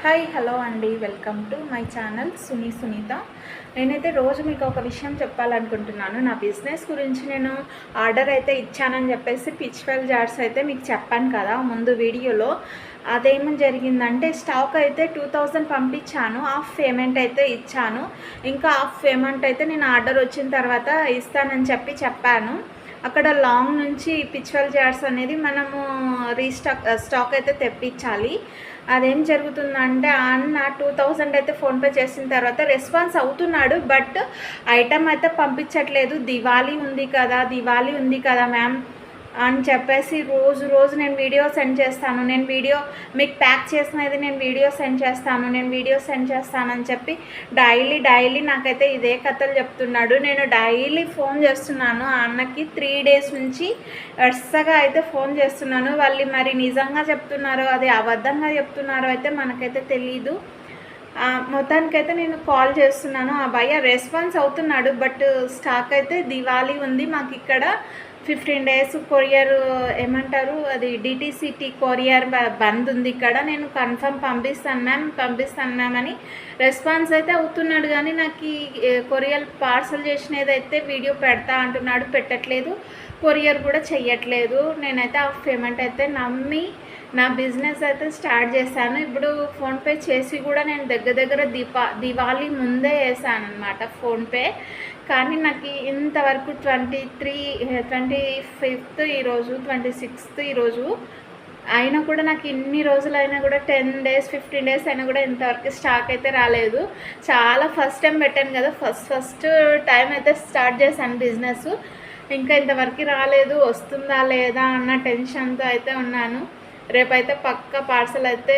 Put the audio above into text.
Hi hello అండి, welcome to my channel Sunitha. నేనైతే రోజు మీకు ఒక విషయం చెప్పాలనుకుంటున్నాను. నా బిజినెస్ గురించి నేను ఆర్డర్ అయితే ఇచ్చానని చెప్పేసి పిచ్వెల్ జార్స్ అయితే మీకు చెప్పాను కదా ముందు వీడియోలో. అదేమని జరిగిందంటే స్టాక్ అయితే 2000 పంపించాను, హాఫ్ పేమెంట్ అయితే ఇచ్చాను. ఇంకా హాఫ్ పేమెంట్ అయితే నేను ఆర్డర్ వచ్చిన తర్వాత ఇస్తానని చెప్పాను. అక్కడ లాంగ్ నుంచి పిచ్వెల్ జార్స్ అనేది మనము స్టాక్ అయితే తెప్పించాలి. అదేం జరుగుతుందంటే అన్న 2000 అయితే ఫోన్పే చేసిన తర్వాత రెస్పాన్స్ అవుతున్నాడు, బట్ ఐటమ్ అయితే పంపించట్లేదు. దివాళీ ఉంది కదా మ్యామ్ అని చెప్పేసి రోజు నేను వీడియో సెండ్ చేస్తాను, నేను వీడియో మీకు ప్యాక్ చేసినది నేను వీడియో సెండ్ చేస్తానని చెప్పి డైలీ నాకైతే ఇదే కథలు చెప్తున్నాడు. నేను డైలీ ఫోన్ చేస్తున్నాను ఆ అన్నకి, 3 days నుంచి వరుసగా అయితే ఫోన్ చేస్తున్నాను. వాళ్ళు మరి నిజంగా చెప్తున్నారో అది అబద్ధంగా చెప్తున్నారో అయితే మనకైతే తెలీదు. మొత్తానికైతే నేను కాల్ చేస్తున్నాను. ఆ భయ్య రెస్పాన్స్ అవుతున్నాడు, బట్ స్టాక్ అయితే దివాళీ ఉంది మాకు ఇక్కడ 15 days కొరియర్ ఏమంటారు అది డిటీసీటీ కొరియర్ బంద్ ఉంది ఇక్కడ, నేను కన్ఫర్మ్ పంపిస్తాను మ్యామ్ అని రెస్పాన్స్ అయితే అవుతున్నాడు. కానీ నాకు ఈ కొరియర్ పార్సల్ చేసినది అయితే వీడియో పెడతా అంటున్నాడు, పెట్టట్లేదు. కొరియర్ కూడా చెయ్యట్లేదు. నేనైతే ఆ పేమెంట్ అయితే నమ్మి నా బిజినెస్ అయితే స్టార్ట్ చేశాను. ఇప్పుడు ఫోన్పే చేసి కూడా నేను దగ్గర దివాళీ ముందే వేసాను అనమాట ఫోన్పే. కానీ నాకు ఇంతవరకు 25th ఈరోజు, 26th ఈరోజు అయినా కూడా నాకు ఇన్ని రోజులు అయినా కూడా 10 days 15 days అయినా కూడా ఇంతవరకు స్టాక్ అయితే రాలేదు. చాలా ఫస్ట్ టైం పెట్టాను కదా, ఫస్ట్ టైం అయితే స్టార్ట్ చేశాను బిజినెస్. ఇంకా ఇంతవరకు రాలేదు, వస్తుందా లేదా అన్న టెన్షన్తో అయితే ఉన్నాను. రేపైతే పక్కా పార్సల్ అయితే